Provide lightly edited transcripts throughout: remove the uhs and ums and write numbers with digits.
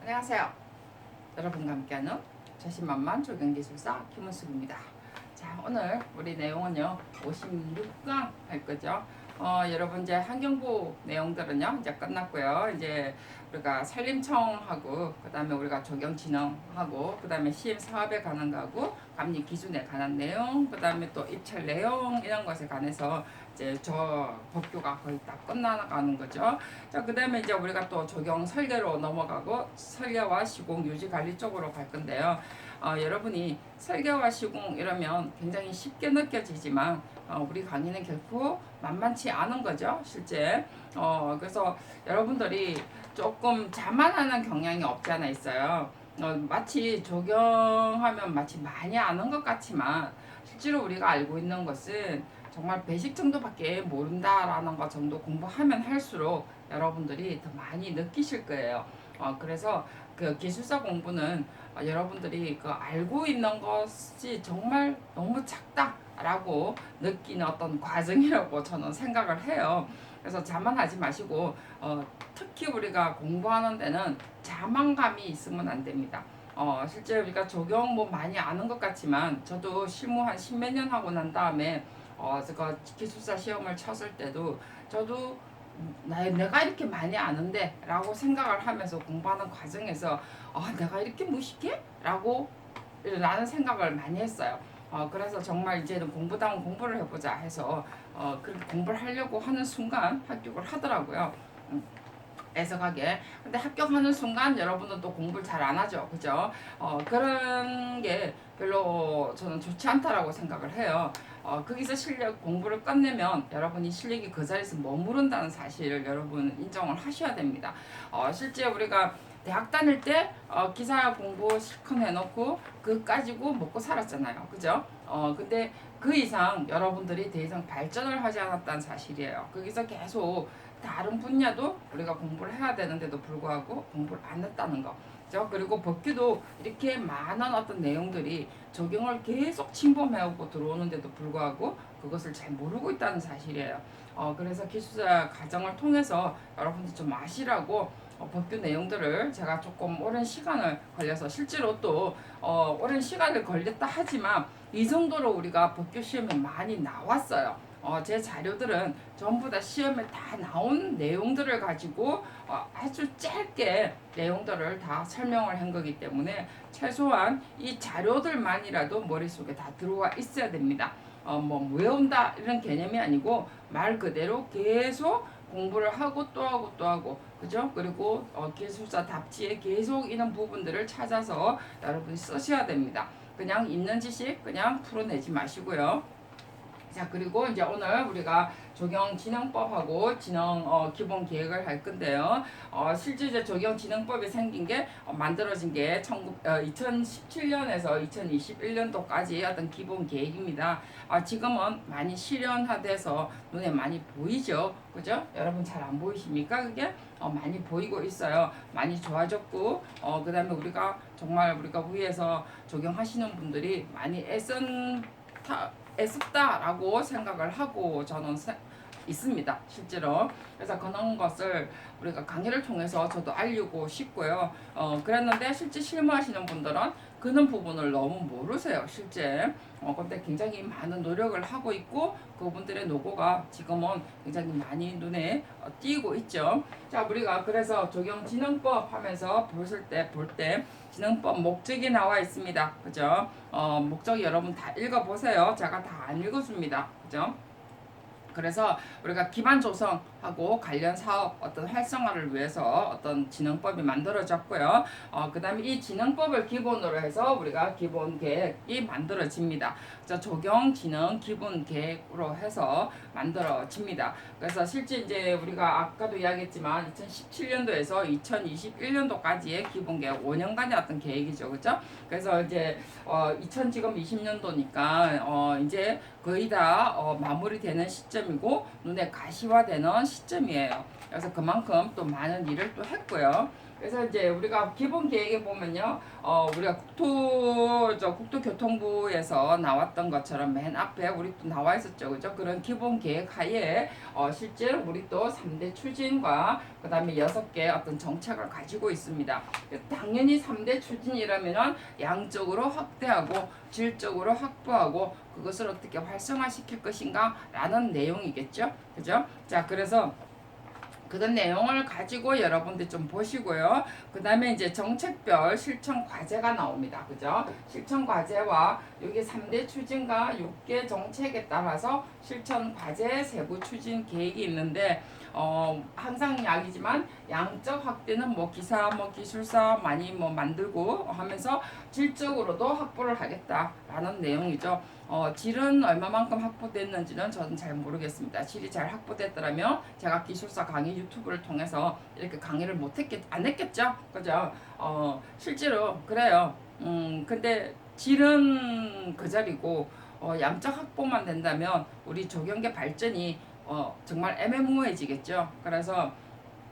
안녕하세요. 여러분과 함께하는 자신만만 적용기술사 김은숙입니다. 자, 오늘 우리 내용은요 56강 할 거죠. 여러분 이제 환경부 내용들은요 이제 끝났고요. 이제 우리가 산림청하고 그다음에 우리가 적용진흥하고 그다음에 시임 사업에 관한 거하고 감리 기준에 관한 내용, 그다음에 또 입찰 내용 이런 것에 관해서 이제 저 법규가 거의 다 끝나가는 거죠. 자, 그다음에 이제 우리가 또 적용 설계로 넘어가고 설계와 시공 유지 관리 쪽으로 갈 건데요. 여러분이 설계와 시공 이러면 굉장히 쉽게 느껴지지만 우리 강의는 결코 만만치 않은 거죠, 실제. 그래서 여러분들이 조금 자만하는 경향이 없지 않아 있어요. 마치 적용하면 마치 많이 아는 것 같지만 실제로 우리가 알고 있는 것은 정말 베이직 정도밖에 모른다라는 것 정도 공부하면 할수록 여러분들이 더 많이 느끼실 거예요. 그래서 그 기술사 공부는 여러분들이 그 알고 있는 것이 정말 너무 작다라고 느끼는 어떤 과정이라고 저는 생각을 해요. 그래서 자만하지 마시고 특히 우리가 공부하는 데는 자만감이 있으면 안 됩니다. 실제 우리가 적용 뭐 많이 아는 것 같지만 저도 실무 한 십몇 년 하고 난 다음에 제가 기술사 시험을 쳤을 때도 저도 내가 이렇게 많이 아는데 라고 생각을 하면서 공부하는 과정에서 내가 이렇게 무식해? 라고 라는 생각을 많이 했어요. 그래서 정말 이제는 공부다운 공부를 해보자 해서 그렇게 공부를 하려고 하는 순간 합격을 하더라고요. 애석하게. 근데 합격하는 순간 여러분은 또 공부를 잘 안 하죠. 그죠? 그런 게 별로 저는 좋지 않다라고 생각을 해요. 거기서 실력 공부를 끝내면 여러분이 실력이 그 자리에서 머무른다는 사실을 여러분 인정을 하셔야 됩니다. 실제 우리가 대학 다닐 때 기사 공부 실컷 해놓고 그거 가지고 먹고 살았잖아요. 그죠? 근데 그 이상 여러분들이 더 이상 발전을 하지 않았다는 사실이에요. 거기서 계속 다른 분야도 우리가 공부를 해야 되는데도 불구하고 공부를 안 했다는 거. 그죠? 그리고 법규도 이렇게 많은 어떤 내용들이 적용을 계속 침범해오고 들어오는데도 불구하고 그것을 잘 모르고 있다는 사실이에요. 그래서 기술자 과정을 통해서 여러분들 좀 아시라고 법규 내용들을 제가 조금 오랜 시간을 걸려서 실제로 또 오랜 시간을 걸렸다 하지만 이 정도로 우리가 법규 시험에 많이 나왔어요. 제 자료들은 전부 다 시험에 다 나온 내용들을 가지고 아주 짧게 내용들을 다 설명을 한 거기 때문에 최소한 이 자료들만이라도 머릿속에 다 들어와 있어야 됩니다. 뭐 외운다 이런 개념이 아니고 말 그대로 계속 공부를 하고 또 하고 또 하고 그죠? 그리고 기술사 답지에 계속 있는 부분들을 찾아서 여러분이 쓰셔야 됩니다. 그냥 있는 지식 그냥 풀어내지 마시고요. 자, 그리고 이제 오늘 우리가 적용진흥법하고 기본 계획을 할 건데요. 실제 이제 적용진흥법이 생긴 게 만들어진 게 2017년에서 2021년도까지 어떤 기본 계획입니다. 지금은 많이 실현화돼서 눈에 많이 보이죠, 그죠? 여러분 잘 안 보이십니까? 그게 많이 보이고 있어요. 많이 좋아졌고, 그다음에 우리가 정말 우리가 위에서 적용하시는 분들이 많이 애썼다라고 생각을 하고 저는 있습니다, 실제로. 그래서 그런 것을 우리가 강의를 통해서 저도 알리고 싶고요. 그랬는데 실제 실무하시는 분들은 그런 부분을 너무 모르세요, 실제. 근데 굉장히 많은 노력을 하고 있고 그분들의 노고가 지금은 굉장히 많이 눈에 띄고 있죠. 자, 우리가 그래서 적용진흥법 하면서 볼 때 진흥법 목적이 나와 있습니다. 그죠? 목적 여러분 다 읽어보세요. 제가 다 안 읽어줍니다. 그죠? 그래서 우리가 기반 조성하고 관련 사업 어떤 활성화를 위해서 어떤 진흥법이 만들어졌고요. 그 다음에 이 진흥법을 기본으로 해서 우리가 기본 계획이 만들어집니다. 적용 진흥 기본 계획으로 해서 만들어집니다. 그래서 실제 이제 우리가 아까도 이야기했지만 2017년도에서 2021년도까지의 기본 계획 5년간의 어떤 계획이죠. 그죠? 그래서 이제 지금 20년도니까 이제 거의 다 마무리되는 시점이고 눈에 가시화되는 시점이에요. 그래서 그만큼 또 많은 일을 또 했고요. 그래서 이제 우리가 기본 계획에 보면요, 우리가 국토교통부에서 나왔던 것처럼 맨 앞에 우리 또 나와 있었죠, 그죠? 그런 기본 계획 하에 실제로 우리 또 3대 추진과 그 다음에 6개 어떤 정책을 가지고 있습니다. 당연히 3대 추진이라면은 양적으로 확대하고 질적으로 확보하고 그것을 어떻게 활성화시킬 것인가 라는 내용이겠죠, 그죠? 자, 그래서 그런 내용을 가지고 여러분들 좀 보시고요. 그 다음에 이제 정책별 실천 과제가 나옵니다. 그죠? 실천 과제와 여기 3대 추진과 6개 정책에 따라서 실천 과제 세부 추진 계획이 있는데, 항상 이야기지만 양적 확대는 뭐 기사, 뭐 기술사 많이 뭐 만들고 하면서 질적으로도 확보를 하겠다라는 내용이죠. 질은 얼마만큼 확보됐는지는 저는 잘 모르겠습니다. 질이 잘 확보됐더라면 제가 기술사 강의 유튜브를 통해서 이렇게 강의를 안 했겠죠? 그죠? 실제로 그래요. 근데 질은 그 자리고, 양적 확보만 된다면 우리 조경계 발전이 정말 애매모호해지겠죠. 그래서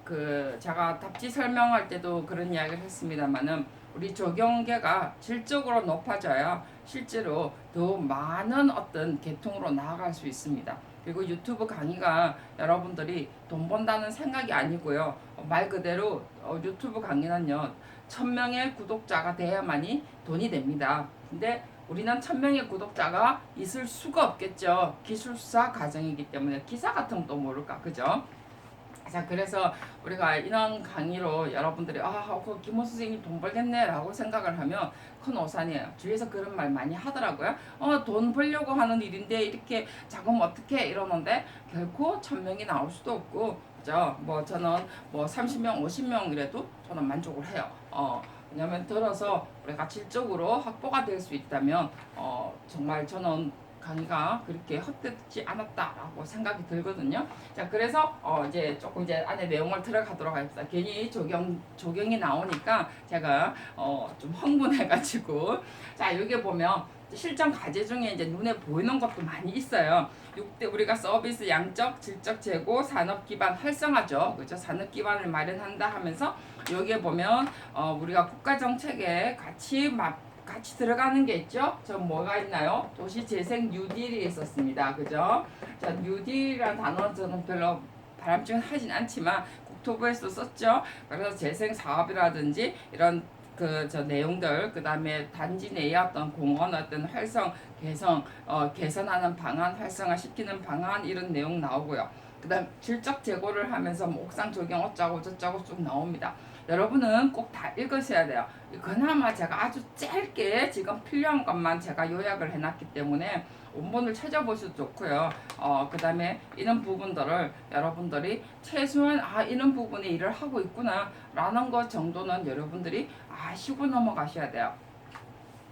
그 제가 답지 설명할 때도 그런 이야기를 했습니다만은 우리 조경계가 질적으로 높아져야 실제로 더 많은 어떤 계통으로 나아갈 수 있습니다. 그리고 유튜브 강의가 여러분들이 돈 번다는 생각이 아니고요. 말 그대로 유튜브 강의는요, 1000명의 구독자가 돼야만이 돈이 됩니다. 근데 우리는 1000명의 구독자가 있을 수가 없겠죠. 기술사 과정이기 때문에 기사 같은 것도 모를까, 그죠? 자, 그래서 우리가 이런 강의로 여러분들이 그 김호 선생님 돈 벌겠네 라고 생각을 하면 큰 오산이에요. 주위에서 그런 말 많이 하더라고요. 돈 벌려고 하는 일인데 이렇게 작으면 어떡해 이러는데 결코 1000명이 나올 수도 없고, 그죠? 뭐 저는 뭐 30명 50명이라도 저는 만족을 해요. 왜냐면 들어서 우리가 질적으로 확보가 될 수 있다면 정말 저는 강의가 그렇게 헛되지 않았다라고 생각이 들거든요. 자, 그래서 이제 조금 이제 안에 내용을 들어가도록 하겠습니다. 괜히 조경이 나오니까 제가 좀 흥분해가지고, 자, 여기 보면 실전 과제 중에 이제 눈에 보이는 것도 많이 있어요. 6대 우리가 서비스 양적, 질적 제고, 산업 기반 활성화죠. 그죠? 산업 기반을 마련한다 하면서 여기에 보면 우리가 국가 정책에 같이 들어가는 게 있죠. 저 뭐가 있나요? 도시재생 뉴딜이 있었습니다. 그죠? 자, 뉴딜이라는 단어는 저는 별로 바람직은 하진 않지만 국토부에서 썼죠. 그래서 재생 사업이라든지 이런 저 내용들, 그 다음에 단지 내의 어떤 공원 어떤 개선하는 방안, 활성화시키는 방안 이런 내용 나오고요. 그 다음 질적 제고를 하면서 뭐 옥상 조경 어쩌고 저쩌고 쭉 나옵니다. 여러분은 꼭 다 읽으셔야 돼요. 그나마 제가 아주 짧게 지금 필요한 것만 제가 요약을 해놨기 때문에 원본을 찾아보셔도 좋고요. 그 다음에 이런 부분들을 여러분들이 최소한 이런 부분에 일을 하고 있구나 라는 것 정도는 여러분들이 아시고 넘어가셔야 돼요.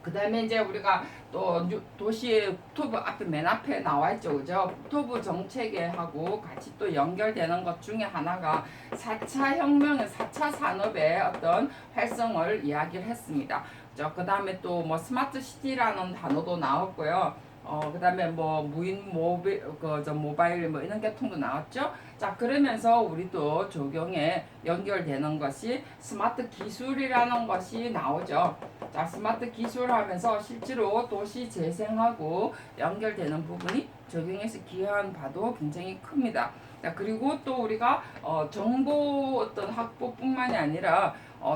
그 다음에 이제 우리가 또 도시의 국토부 앞에 맨 앞에 나와 있죠, 그죠? 국토부 정책에 하고 같이 또 연결되는 것 중에 하나가 4차 혁명의 4차 산업의 어떤 활성을 이야기를 했습니다. 그 다음에 또 뭐 스마트 시티라는 단어도 나왔고요. 그 다음에 뭐 무인 모바일 뭐 이런 계통도 나왔죠. 자, 그러면서 우리도 적용에 연결되는 것이 스마트 기술이라는 것이 나오죠. 자, 스마트 기술 하면서 실제로 도시 재생하고 연결되는 부분이 적용해서 기여한 바도 굉장히 큽니다. 자, 그리고 또 우리가 정보 어떤 확보뿐만이 아니라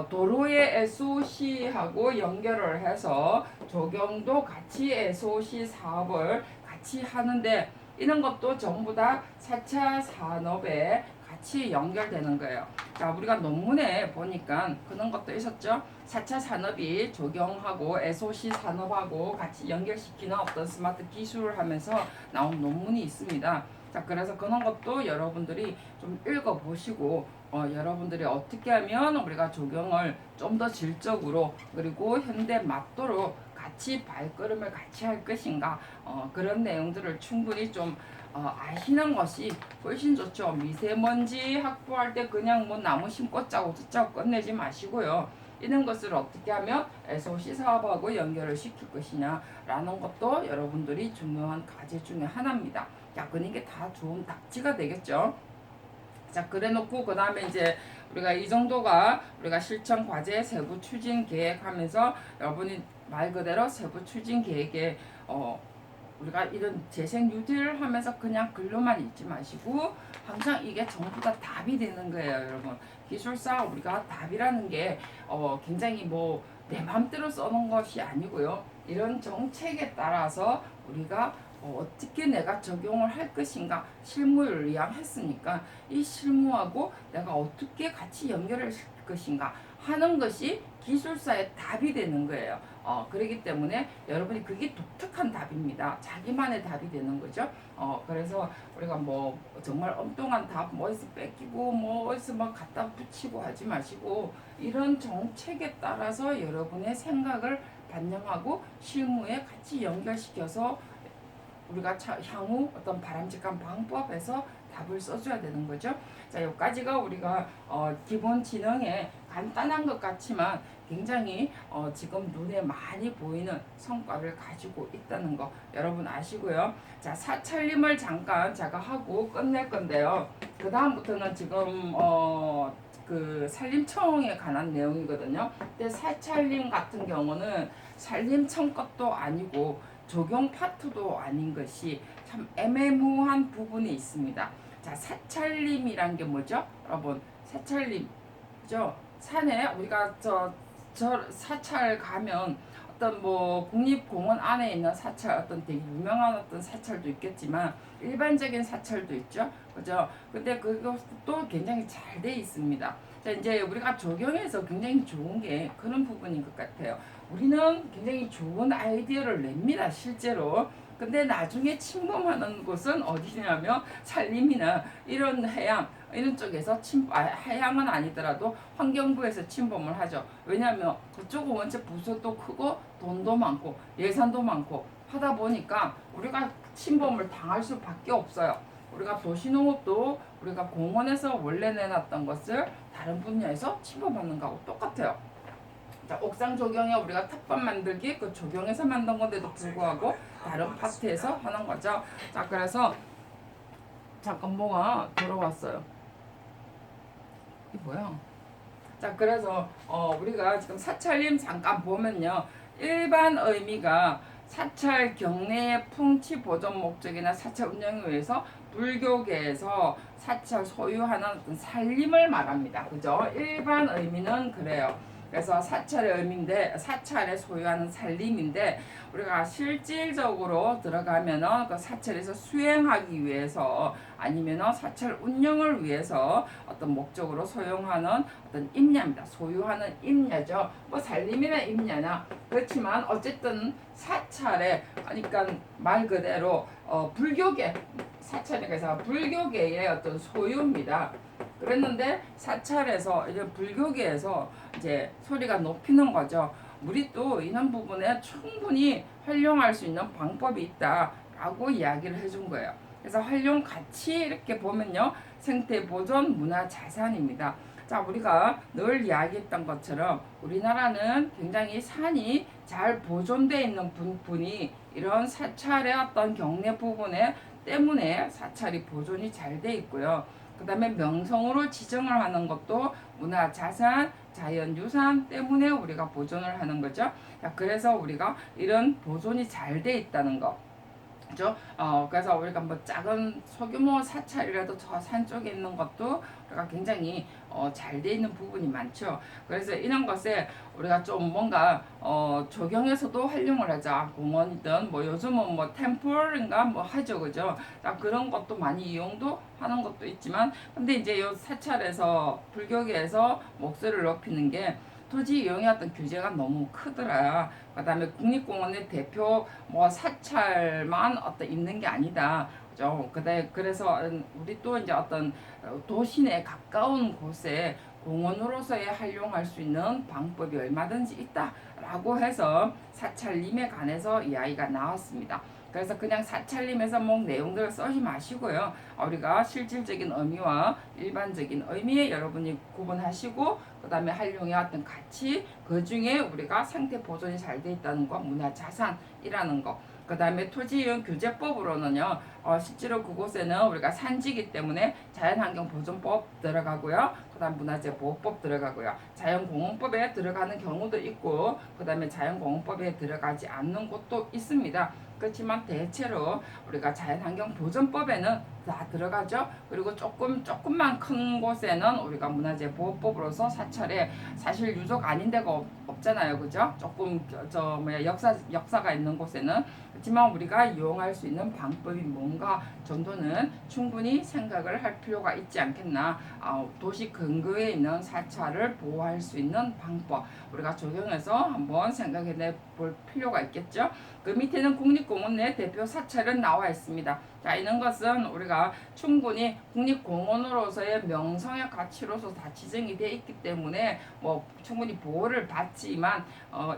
도로의 SOC하고 연결을 해서 적용도 같이 SOC 사업을 같이 하는데 이런 것도 전부 다 4차 산업에 같이 연결되는 거예요. 자, 우리가 논문에 보니까 그런 것도 있었죠. 4차 산업이 적용하고 SOC 산업하고 같이 연결시키는 어떤 스마트 기술을 하면서 나온 논문이 있습니다. 자, 그래서 그런 것도 여러분들이 좀 읽어보시고 여러분들이 어떻게 하면 우리가 적용을 좀 더 질적으로 그리고 현대 맞도록 같이 발걸음을 같이 할 것인가, 그런 내용들을 충분히 좀 아시는 것이 훨씬 좋죠. 미세먼지 확보할 때 그냥 뭐 나무 심고 짜고 저짜고 끝내지 마시고요. 이런 것을 어떻게 하면 SOC 사업하고 연결을 시킬 것이냐 라는 것도 여러분들이 중요한 과제 중에 하나입니다. 자, 그러니까 다 좋은 답지가 되겠죠. 자, 그래 놓고 그 다음에 이제 우리가 이 정도가 우리가 실천 과제 세부 추진 계획하면서 여러분이 말 그대로 세부 추진 계획에 우리가 이런 재생 뉴딜을 하면서 그냥 글로만 읽지 마시고 항상 이게 전부 다 답이 되는 거예요, 여러분. 기술사 우리가 답이라는 게 굉장히 뭐 내 마음대로 써놓은 것이 아니고요. 이런 정책에 따라서 우리가 어떻게 내가 적용을 할 것인가 실무를 이양했으니까 이 실무하고 내가 어떻게 같이 연결할 것인가 하는 것이 기술사의 답이 되는 거예요. 그렇기 때문에 여러분이 그게 독특한 답입니다. 자기만의 답이 되는 거죠. 그래서 우리가 뭐 정말 엉뚱한 답, 뭐 어디서 뺏기고 뭐 어디서 막 갖다 붙이고 하지 마시고 이런 정책에 따라서 여러분의 생각을 반영하고 실무에 같이 연결시켜서 우리가 향후 어떤 바람직한 방법에서 답을 써줘야 되는 거죠. 자, 여기까지가 우리가 기본 지능에 간단한 것 같지만 굉장히 지금 눈에 많이 보이는 성과를 가지고 있다는 거 여러분 아시고요. 자, 사찰림을 잠깐 제가 하고 끝낼 건데요. 그 다음부터는 지금 그 산림청에 관한 내용이거든요. 근데 사찰림 같은 경우는 산림청 것도 아니고 적용 파트도 아닌 것이 참 애매모호한 부분이 있습니다. 자, 사찰림이란 게 뭐죠? 여러분, 사찰림죠. 산에 우리가 저 사찰 가면 어떤 뭐 국립공원 안에 있는 사찰 어떤 되게 유명한 어떤 사찰도 있겠지만 일반적인 사찰도 있죠. 그죠? 근데 그것도 굉장히 잘 돼 있습니다. 자, 이제 우리가 적용해서 굉장히 좋은 게 그런 부분인 것 같아요. 우리는 굉장히 좋은 아이디어를 냅니다, 실제로. 근데 나중에 침범하는 곳은 어디냐면 산림이나 이런 해양 이런 쪽에서 해양은 아니더라도 환경부에서 침범을 하죠. 왜냐하면 그쪽은 원체 부서도 크고 돈도 많고 예산도 많고 하다 보니까 우리가 침범을 당할 수밖에 없어요. 우리가 도시농업도 우리가 공원에서 원래 내놨던 것을 다른 분야에서 침범하는 거하고 똑같아요. 자, 옥상 조경에 우리가 텃밭 만들기 그 조경에서 만든 건데도 불구하고 다른 파트에서 하는 거죠. 자, 그래서 잠깐 뭐가 들어왔어요. 이게 뭐야? 자, 그래서 우리가 지금 사찰림 잠깐 보면요. 일반 의미가 사찰 경내의 풍치 보존 목적이나 사찰 운영을 위해서 불교계에서 사찰 소유하는 어떤 살림을 말합니다. 그죠? 일반 의미는 그래요. 그래서 사찰의 의미인데 사찰에 소유하는 살림인데 우리가 실질적으로 들어가면은 그 사찰에서 수행하기 위해서 아니면은 사찰 운영을 위해서 어떤 목적으로 소용하는 어떤 임야입니다. 소유하는 임야죠. 뭐 살림이나 임야나 그렇지만 어쨌든 사찰에 그러니까 말 그대로 불교계 사찰에서 불교계의 어떤 소유입니다. 그랬는데 사찰에서 이제 불교계에서 이제 소리가 높이는 거죠. 우리 또 이런 부분에 충분히 활용할 수 있는 방법이 있다라고 이야기를 해준 거예요. 그래서 활용 가치 이렇게 보면요. 생태 보존 문화 자산입니다. 자, 우리가 늘 이야기했던 것처럼 우리나라는 굉장히 산이 잘 보존되어 있는 부분이 이런 사찰의 어떤 경내 부분에 때문에 사찰이 보존이 잘 돼 있고요. 그 다음에 명성으로 지정을 하는 것도 문화자산, 자연유산 때문에 우리가 보존을 하는 거죠. 그래서 우리가 이런 보존이 잘 돼 있다는 거. 그죠? 그래서 우리가 뭐 작은 소규모 사찰이라도 저 산 쪽에 있는 것도 우리가 굉장히 잘 돼 있는 부분이 많죠. 그래서 이런 것에 우리가 좀 뭔가 조경에서도 활용을 하자. 공원이든 뭐 요즘은 뭐 템플인가 뭐 하죠, 그죠? 그런 것도 많이 이용도 하는 것도 있지만, 근데 이제 요 사찰에서 불교계에서 목소리를 높이는 게 토지 이용의 어떤 규제가 너무 크더라. 그다음에 국립공원의 대표 뭐 사찰만 어떤 있는 게 아니다. 그죠? 그래서 우리 또 이제 어떤 도시 내 가까운 곳에 공원으로서의 활용할 수 있는 방법이 얼마든지 있다라고 해서 사찰림에 관해서 이야기가 나왔습니다. 그래서 그냥 사찰림에서 뭐 내용들을 써지 마시고요. 우리가 실질적인 의미와 일반적인 의미 여러분이 구분하시고 그 다음에 활용의 어떤 가치 그 중에 우리가 생태 보존이 잘 돼 있다는 거 문화자산이라는 거 그 다음에 토지이용 규제법으로는요 실제로 그곳에는 우리가 산지이기 때문에 자연환경보존법 들어가고요. 그 다음 문화재보호법 들어가고요. 자연공원법에 들어가는 경우도 있고 그 다음에 자연공원법에 들어가지 않는 곳도 있습니다. 그렇지만 대체로 우리가 자연환경보존법에는 다 들어가죠. 그리고 조금만 큰 곳에는 우리가 문화재보호법으로서 사찰에 사실 유적 아닌 데가 없잖아요, 그죠? 조금 역사가 있는 곳에는. 그렇지만 우리가 이용할 수 있는 방법이 뭔가 정도는 충분히 생각을 할 필요가 있지 않겠나. 도시 근교에 있는 사찰을 보호할 수 있는 방법 우리가 적용해서 한번 생각해 볼 필요가 있겠죠. 그 밑에는 국립공원 내 대표 사찰은 나와 있습니다. 자, 이런 것은 우리가 충분히 국립공원으로서의 명성의 가치로서 다 지정이 되어 있기 때문에 충분히 보호를 받지만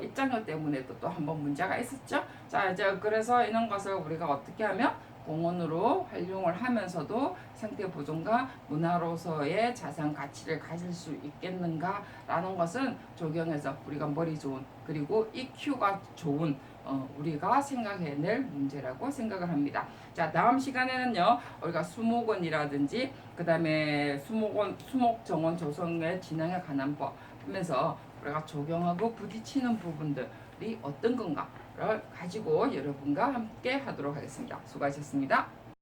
입장료 때문에도 또 한번 문제가 있었죠. 자, 이제 그래서 이런 것을 우리가 어떻게 하면 공원으로 활용을 하면서도 생태 보존과 문화로서의 자산 가치를 가질 수 있겠는가라는 것은 적용해서 우리가 머리 좋은 그리고 EQ가 좋은 우리가 생각해낼 문제라고 생각을 합니다. 자, 다음 시간에는요 우리가 수목원이라든지 그 다음에 수목정원 조성의 진행에 관한 법 하면서 우리가 적용하고 부딪히는 부분들이 어떤 건가를 가지고 여러분과 함께 하도록 하겠습니다. 수고하셨습니다.